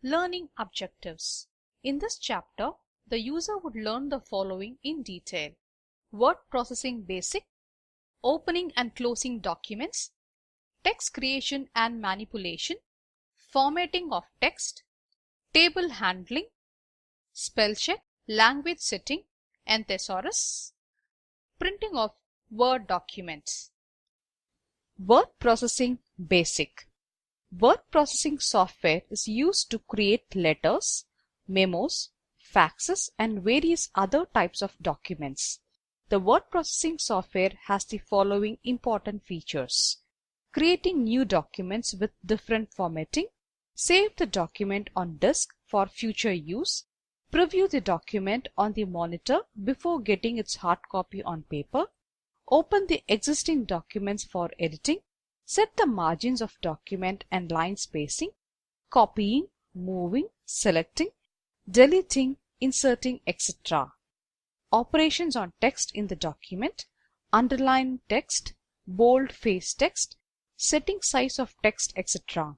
Learning objectives. In this chapter, the user would learn the following in detail: word processing basic, opening and closing documents, text creation and manipulation, formatting of text, table handling, spell check, language setting and thesaurus, printing of Word documents. Word processing basic. Word processing software is used to create letters, memos, faxes, and various other types of documents. The word processing software has the following important features: creating new documents with different formatting, save the document on disk for future use, preview the document on the monitor before getting its hard copy on paper, open the existing documents for editing, set the margins of document and line spacing, copying, moving, selecting, deleting, inserting, etc. Operations on text in the document, underline text, bold face text, setting size of text, etc.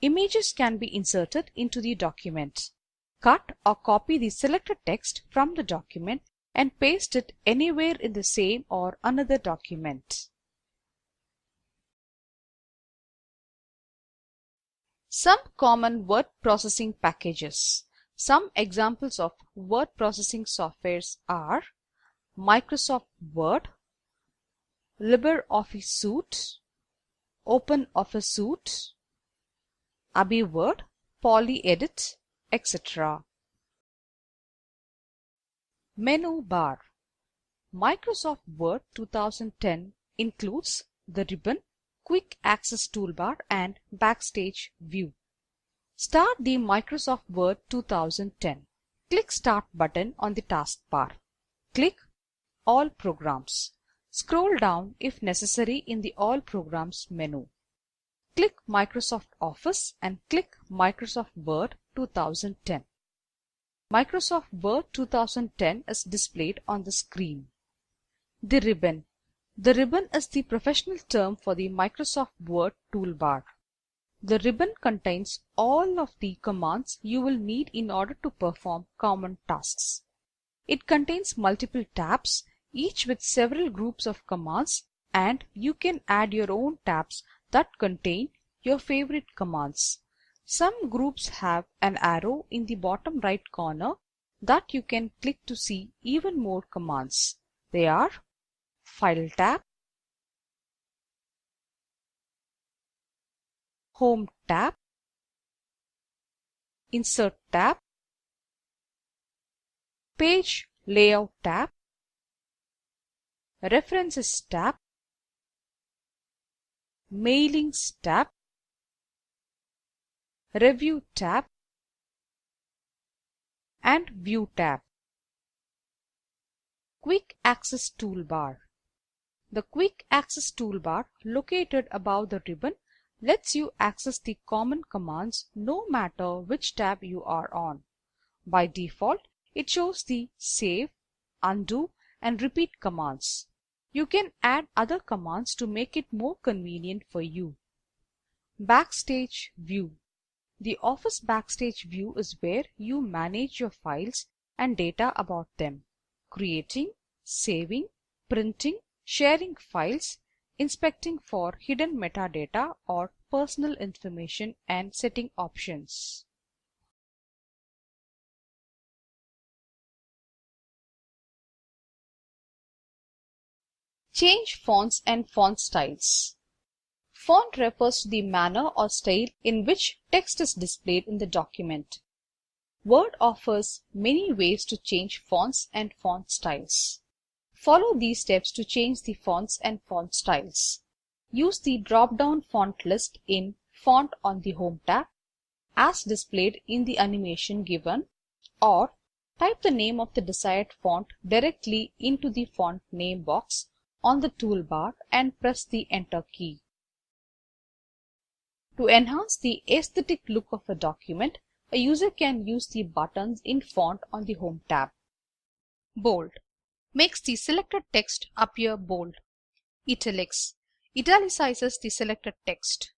Images can be inserted into the document. Cut or copy the selected text from the document and paste it anywhere in the same or another document. Some common word processing packages. Some examples of word processing softwares are Microsoft Word, LibreOffice Suite, OpenOffice Suite, AbiWord, PolyEdit, etc. Menu bar. Microsoft Word 2010 includes the ribbon, Quick Access Toolbar and Backstage View. Start the Microsoft Word 2010. Click Start button on the taskbar. Click All Programs. Scroll down if necessary in the All Programs menu. Click Microsoft Office and click Microsoft Word 2010. Microsoft Word 2010 is displayed on the screen. The ribbon. The ribbon is the professional term for the Microsoft Word toolbar. The ribbon contains all of the commands you will need in order to perform common tasks. It contains multiple tabs, each with several groups of commands, and you can add your own tabs that contain your favorite commands. Some groups have an arrow in the bottom right corner that you can click to see even more commands. They are File tab, Home tab, Insert tab, Page Layout tab, References tab, Mailings tab, Review tab, and View tab. Quick Access Toolbar. The Quick Access Toolbar located above the ribbon lets you access the common commands no matter which tab you are on. By default, it shows the save, undo, and repeat commands. You can add other commands to make it more convenient for you. Backstage View. The Office Backstage View is where you manage your files and data about them, creating, saving, printing, sharing files, inspecting for hidden metadata or personal information, and setting options. Change fonts and font styles. Font refers to the manner or style in which text is displayed in the document. Word offers many ways to change fonts and font styles. Follow these steps to change the fonts and font styles. Use the drop-down font list in Font on the Home tab, as displayed in the animation given, or type the name of the desired font directly into the font name box on the toolbar and press the Enter key. To enhance the aesthetic look of a document, a user can use the buttons in Font on the Home tab. Bold. Makes the selected text appear bold. Italics. Italicizes the selected text.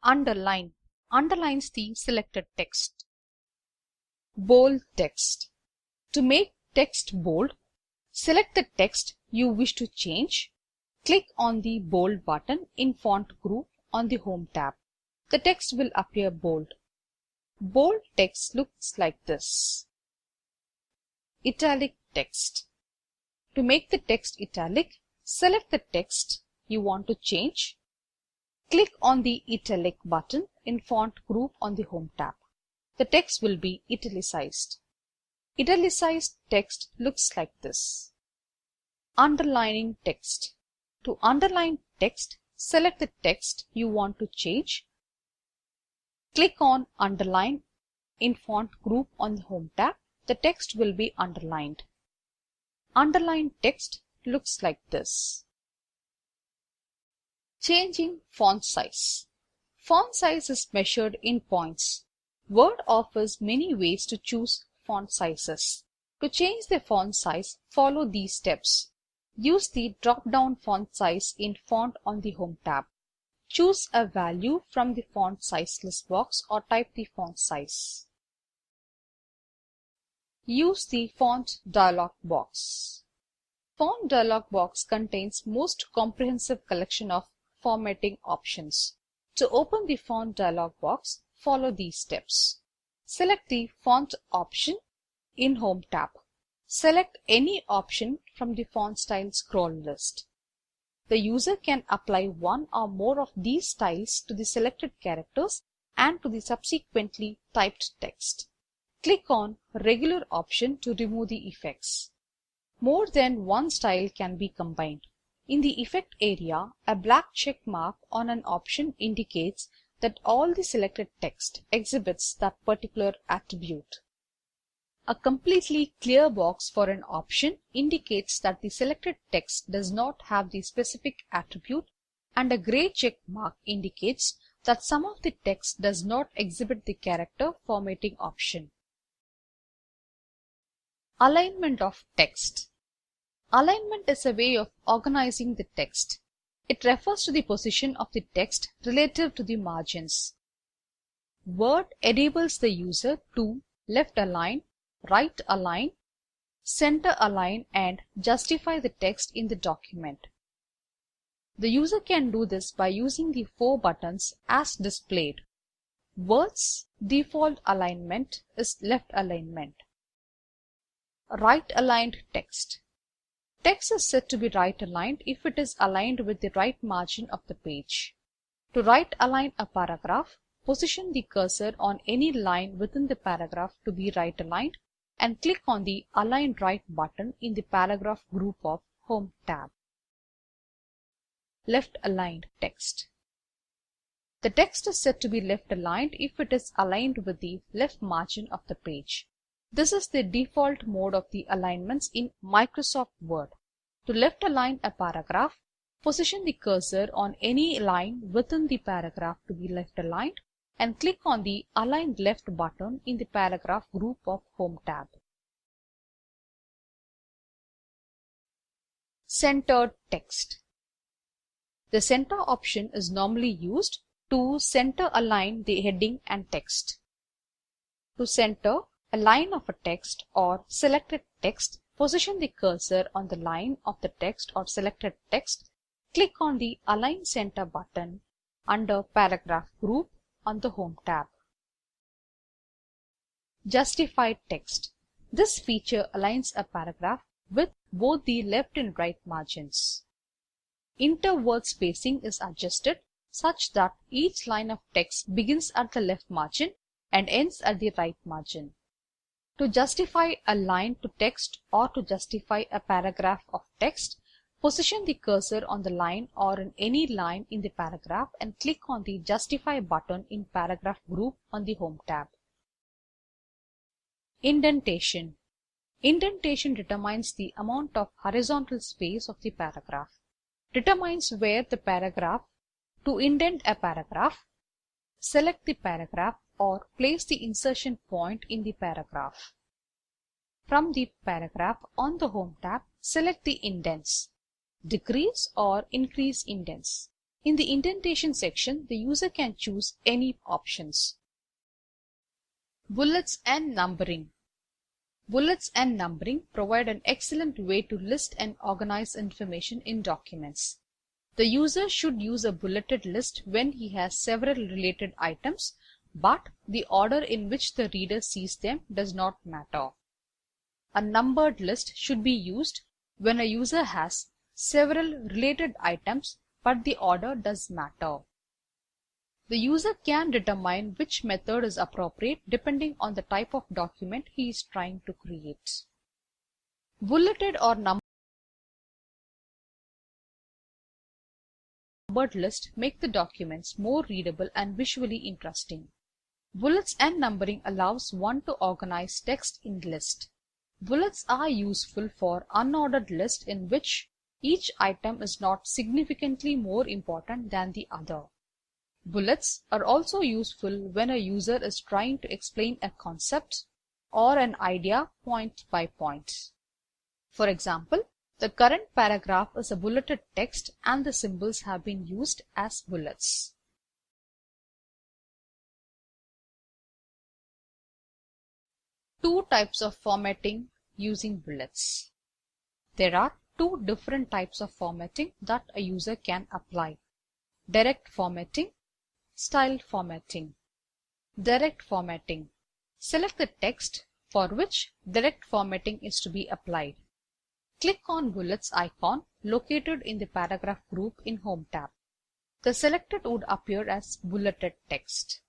Underline. Underlines the selected text. Bold text. To make text bold, select the text you wish to change. Click on the bold button in font group on the Home tab. The text will appear bold. Bold text looks like this. Italic text. To make the text italic, select the text you want to change. Click on the Italic button in font group on the Home tab. The text will be italicized. Italicized text looks like this. Underlining text. To underline text, select the text you want to change. Click on Underline in font group on the Home tab. The text will be underlined. Underlined text looks like this. Changing font size. Font size is measured in points. Word offers many ways to choose font sizes. To change the font size, follow these steps. Use the drop-down font size in Font on the Home tab. Choose a value from the font size list box or type the font size. Use the Font Dialog box. Font Dialog box contains most comprehensive collection of formatting options. To open the Font Dialog box, follow these steps. Select the Font option in Home tab. Select any option from the font style scroll list. The user can apply one or more of these styles to the selected characters and to the subsequently typed text. Click on Regular option to remove the effects. More than one style can be combined. In the effect area, a black check mark on an option indicates that all the selected text exhibits that particular attribute. A completely clear box for an option indicates that the selected text does not have the specific attribute, and a gray check mark indicates that some of the text does not exhibit the character formatting option. Alignment of text. Alignment is a way of organizing the text. It refers to the position of the text relative to the margins. Word enables the user to left align, right align, center align, and justify the text in the document. The user can do this by using the 4 buttons as displayed. Word's default alignment is left alignment. Right aligned text. Text is said to be right aligned if it is aligned with the right margin of the page. To right align a paragraph, position the cursor on any line within the paragraph to be right aligned and click on the Align Right button in the paragraph group of Home tab. Left aligned text. The text is said to be left aligned if it is aligned with the left margin of the page. This is the default mode of the alignments in Microsoft Word. To left align a paragraph, position the cursor on any line within the paragraph to be left aligned and click on the Align Left button in the paragraph group of Home tab. Centered text. The center option is normally used to center align the heading and text. To center a line of a text or selected text, position the cursor on the line of the text or selected text. Click on the Align Center button under Paragraph Group on the Home tab. Justified text. This feature aligns a paragraph with both the left and right margins. Interword spacing is adjusted such that each line of text begins at the left margin and ends at the right margin. To justify a line to text or to justify a paragraph of text, position the cursor on the line or in any line in the paragraph and click on the Justify button in Paragraph Group on the Home tab. Indentation. Indentation determines the amount of horizontal space of the paragraph. Determines where the paragraph. To indent a paragraph, select the paragraph or place the insertion point in the paragraph. From the paragraph on the Home tab, select the indents. Decrease or increase indents. In the indentation section, the user can choose any options. Bullets and numbering. Bullets and numbering provide an excellent way to list and organize information in documents. The user should use a bulleted list when he has several related items, but the order in which the reader sees them does not matter. A numbered list should be used when a user has several related items, but the order does matter. The user can determine which method is appropriate depending on the type of document he is trying to create. Bulleted or numbered lists make the documents more readable and visually interesting. Bullets and numbering allows one to organize text in list. Bullets are useful for unordered lists in which each item is not significantly more important than the other. Bullets are also useful when a user is trying to explain a concept or an idea point by point. For example, the current paragraph is a bulleted text and the symbols have been used as bullets. Two types of formatting using bullets. There are two different types of formatting that a user can apply: direct formatting, style formatting. Direct formatting. Select the text for which direct formatting is to be applied. Click on Bullets icon located in the paragraph group in Home tab. The selected would appear as bulleted text.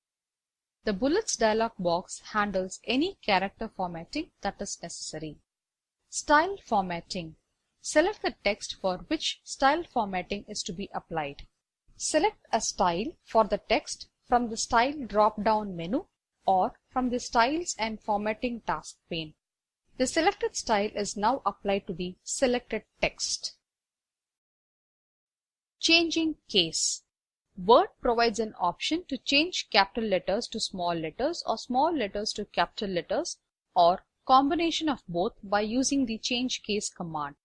The Bullets dialog box handles any character formatting that is necessary. Style formatting. Select the text for which style formatting is to be applied. Select a style for the text from the Style drop-down menu or from the Styles and Formatting task pane. The selected style is now applied to the selected text. Changing case. Word provides an option to change capital letters to small letters or small letters to capital letters, or combination of both, by using the Change Case command.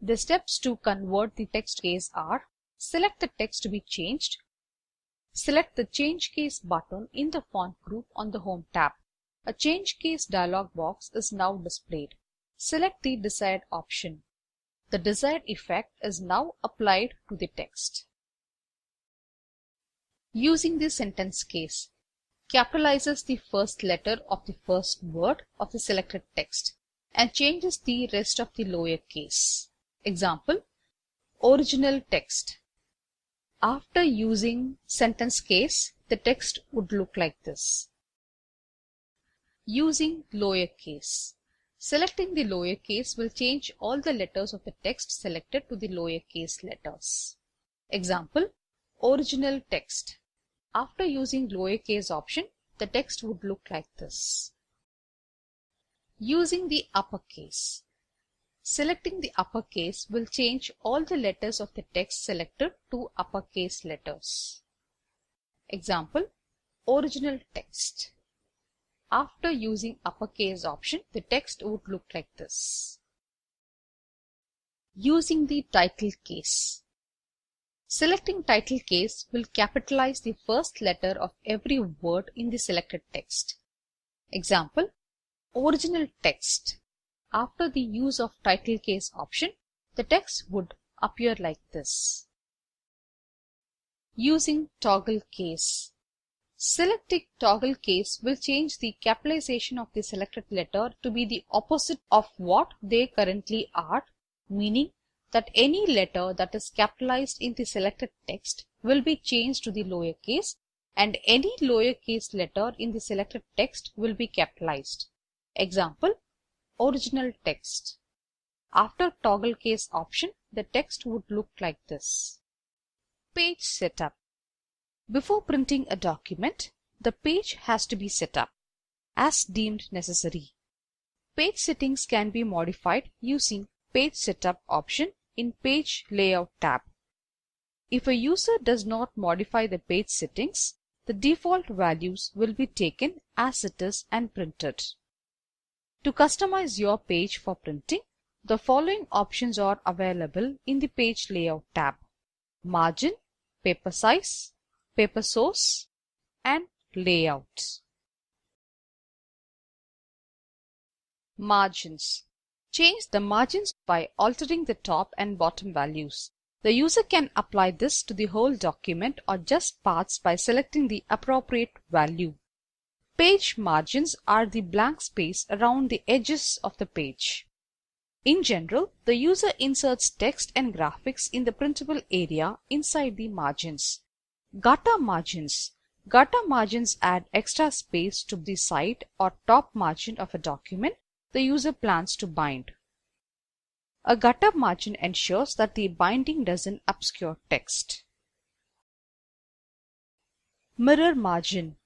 The steps to convert the text case are: select the text to be changed. Select the Change Case button in the font group on the Home tab. A Change Case dialog box is now displayed. Select the desired option. The desired effect is now applied to the text. Using the sentence case. Capitalizes the first letter of the first word of the selected text and changes the rest of the lower case. Example: original text. After using sentence case, the text would look like this. Using lowercase. Selecting the lowercase will change all the letters of the text selected to the lowercase letters. Example: original text. After using lowercase option, the text would look like this. Using the uppercase. Selecting the uppercase will change all the letters of the text selected to uppercase letters. Example: original text. After using uppercase option, the text would look like this. Using the title case. Selecting title case will capitalize the first letter of every word in the selected text. Example: original text. After the use of title case option, the text would appear like this. Using toggle case. Selecting toggle case will change the capitalization of the selected letter to be the opposite of what they currently are, meaning that any letter that is capitalized in the selected text will be changed to the lowercase, and any lowercase letter in the selected text will be capitalized. Example: original text. After toggle case option, the text would look like this. Page setup. Before printing a document, the page has to be set up as deemed necessary. Page settings can be modified using Page Setup option in Page Layout tab. If a user does not modify the page settings, the default values will be taken as it is and printed. To customize your page for printing, the following options are available in the Page Layout tab: margin, paper size, paper source, and layout. Margins. Change the margins by altering the top and bottom values. The user can apply this to the whole document or just parts by selecting the appropriate value. Page margins are the blank space around the edges of the page. In general, the user inserts text and graphics in the printable area inside the margins. Gutter margins. Gutter margins add extra space to the side or top margin of a document the user plans to bind. A gutter margin ensures that the binding doesn't obscure text. Mirror margin.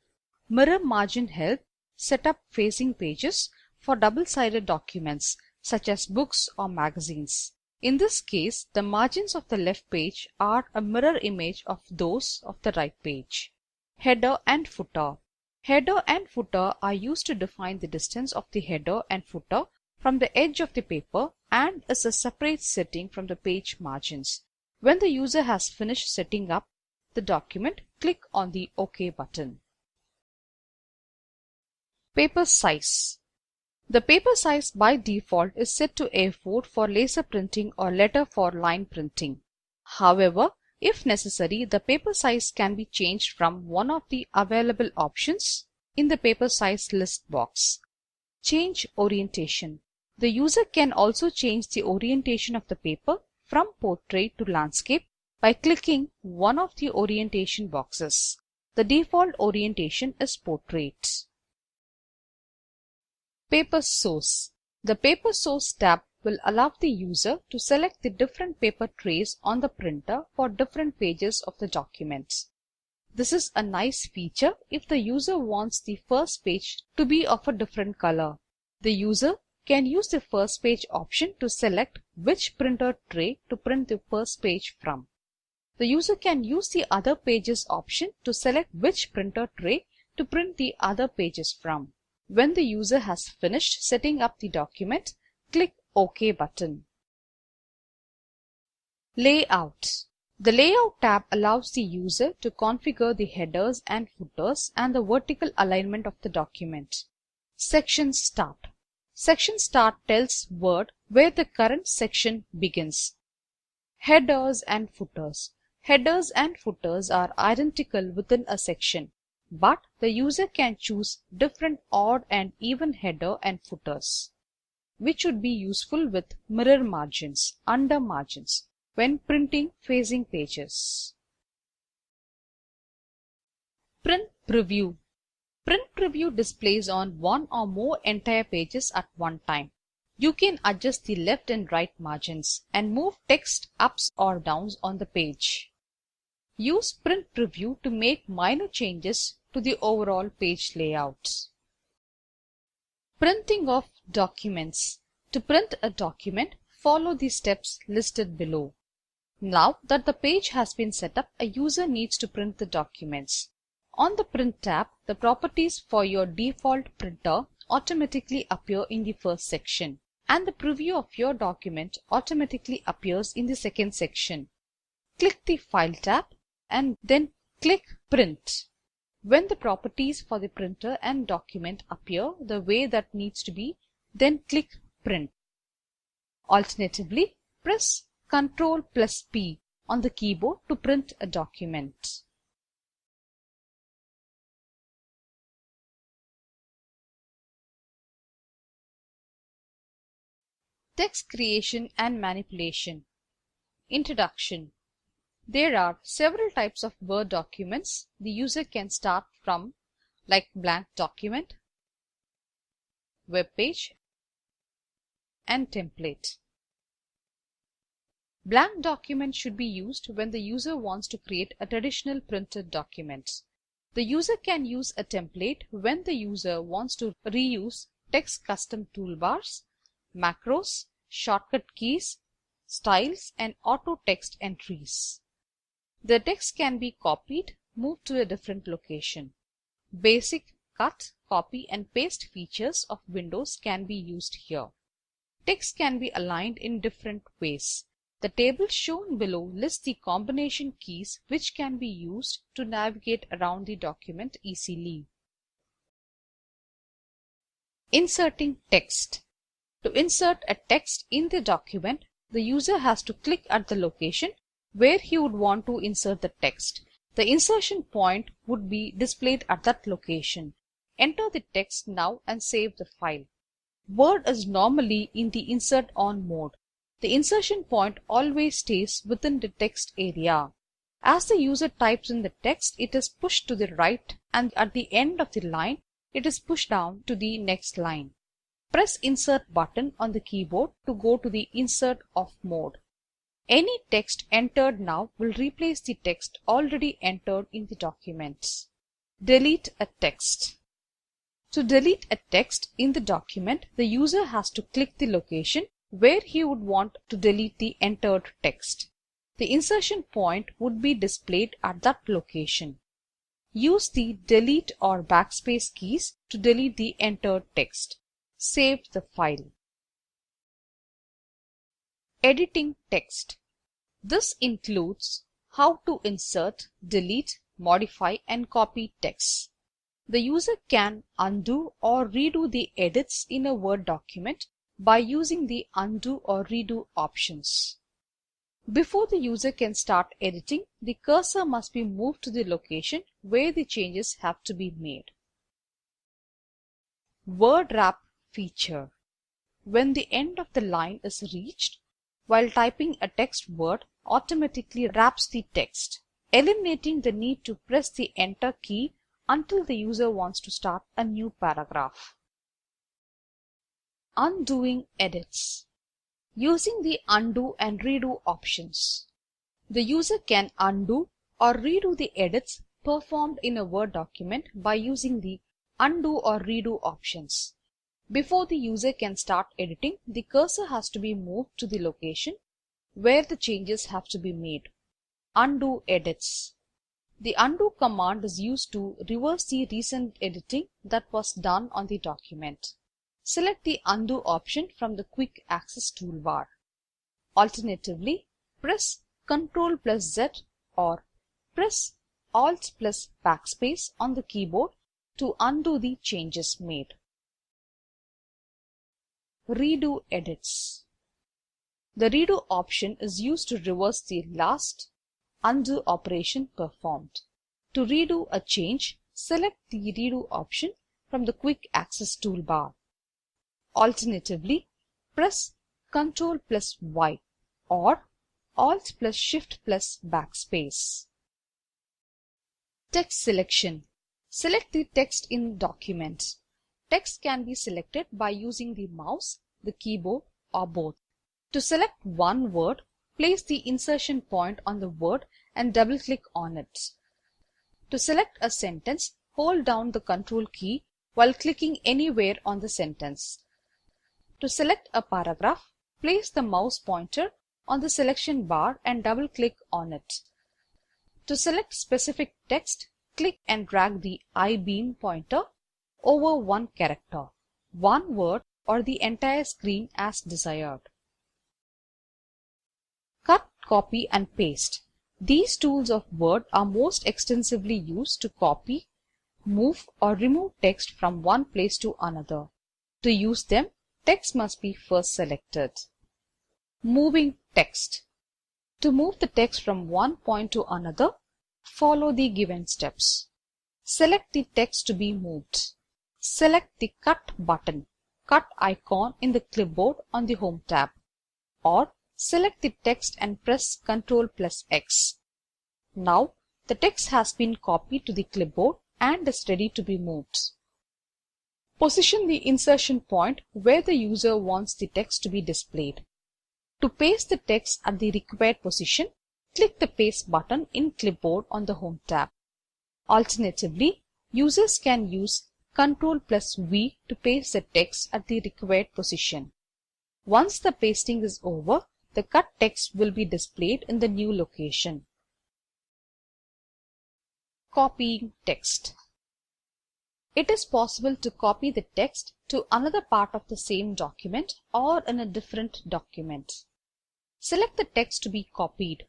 Mirror margin help set up facing pages for double-sided documents such as books or magazines. In this case, the margins of the left page are a mirror image of those of the right page. Header and footer. Header and footer are used to define the distance of the header and footer from the edge of the paper and is a separate setting from the page margins. When the user has finished setting up the document, click on the OK button. Paper size. The paper size by default is set to A4 for laser printing or letter for line printing. However, if necessary, the paper size can be changed from one of the available options in the paper size list box. Change orientation. The user can also change the orientation of the paper from portrait to landscape by clicking one of the orientation boxes. The default orientation is portrait. Paper source. The paper source tab will allow the user to select the different paper trays on the printer for different pages of the document. This is a nice feature if the user wants the first page to be of a different color. The user can use the first page option to select which printer tray to print the first page from. The user can use the other pages option to select which printer tray to print the other pages from. When the user has finished setting up the document, click OK button. Layout. The Layout tab allows the user to configure the headers and footers and the vertical alignment of the document. Section Start. Section Start tells Word where the current section begins. Headers and footers. Headers and footers are identical within a section, but the user can choose different odd and even header and footers, which would be useful with mirror margins, under margins, when printing facing pages. Print Preview. Print Preview displays on one or more entire pages at one time. You can adjust the left and right margins and move text ups or downs on the page. Use Print Preview to make minor changes to the overall page layout. Printing of documents. To print a document, follow the steps listed below. Now that the page has been set up, a user needs to print the documents. On the Print tab, the properties for your default printer automatically appear in the first section, and the preview of your document automatically appears in the second section. Click the File tab and then click Print. When the properties for the printer and document appear the way that needs to be, then click Print. Alternatively, press Ctrl+P on the keyboard to print a document. Text creation and manipulation. Introduction. There are several types of Word documents the user can start from, like blank document, web page, and template. Blank document should be used when the user wants to create a traditional printed document. The user can use a template when the user wants to reuse text custom toolbars, macros, shortcut keys, styles, and auto text entries. The text can be copied, moved to a different location. Basic cut, copy, and paste features of Windows can be used here. Text can be aligned in different ways. The table shown below lists the combination keys which can be used to navigate around the document easily. Inserting text. To insert a text in the document, the user has to click at the location where he would want to insert the text. The insertion point would be displayed at that location. Enter the text now and save the file. Word is normally in the insert on mode. The insertion point always stays within the text area. As the user types in the text, it is pushed to the right, and at the end of the line, it is pushed down to the next line. Press Insert button on the keyboard to go to the Insert Off mode. Any text entered now will replace the text already entered in the documents. Delete a text. To delete a text in the document, the user has to click the location where he would want to delete the entered text. The insertion point would be displayed at that location. Use the Delete or Backspace keys to delete the entered text. Save the file. Editing text. This includes how to insert, delete, modify, and copy text. The user can undo or redo the edits in a Word document by using the Undo or Redo options. Before the user can start editing, the cursor must be moved to the location where the changes have to be made. Word Wrap feature. When the end of the line is reached, while typing a text, Word automatically wraps the text, eliminating the need to press the Enter key until the user wants to start a new paragraph. Undoing edits. Using the Undo and Redo options, the user can undo or redo the edits performed in a Word document by using the Undo or Redo options. Before the user can start editing, the cursor has to be moved to the location where the changes have to be made. Undo edits. The undo command is used to reverse the recent editing that was done on the document. Select the undo option from the quick access toolbar. Alternatively, press Ctrl+Z or press Alt+Backspace on the keyboard to undo the changes made. Redo edits. The redo option is used to reverse the last undo operation performed. To redo a change, select the redo option from the quick access toolbar. Alternatively, press Ctrl+Y or Alt+Shift+Backspace. Text selection. Select the text in document. Text can be selected by using the mouse, the keyboard, or both. To select one word, place the insertion point on the word and double-click on it. To select a sentence, hold down the Control key while clicking anywhere on the sentence. To select a paragraph, place the mouse pointer on the selection bar and double-click on it. To select specific text, click and drag the I-beam pointer over one character, one word, or the entire screen as desired. Cut, copy, and paste. These tools of Word are most extensively used to copy, move, or remove text from one place to another. To use them, text must be first selected. Moving text. To move the text from one point to another, follow the given steps. Select the text to be moved. Select the Cut button, Cut icon in the clipboard on the Home tab, or select the text and press Ctrl+X. Now, the text has been copied to the clipboard and is ready to be moved. Position the insertion point where the user wants the text to be displayed. To paste the text at the required position, click the Paste button in Clipboard on the Home tab. Alternatively, users can use Ctrl+V to paste the text at the required position. Once the pasting is over, the cut text will be displayed in the new location. Copying text. It is possible to copy the text to another part of the same document or in a different document. Select the text to be copied.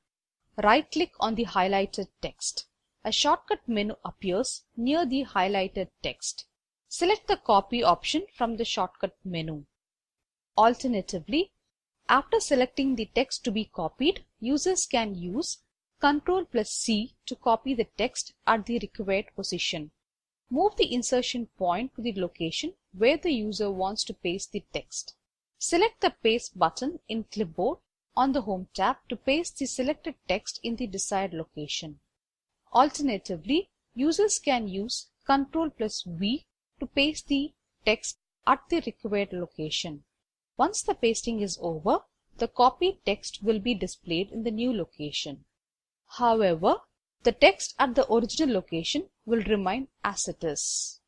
Right-click on the highlighted text. A shortcut menu appears near the highlighted text. Select the Copy option from the shortcut menu. Alternatively, after selecting the text to be copied, users can use Ctrl+C to copy the text at the required position. Move the insertion point to the location where the user wants to paste the text. Select the Paste button in Clipboard on the Home tab to paste the selected text in the desired location. Alternatively, users can use Ctrl+V to paste the text at the required location. Once the pasting is over, the copied text will be displayed in the new location. However, the text at the original location will remain as it is.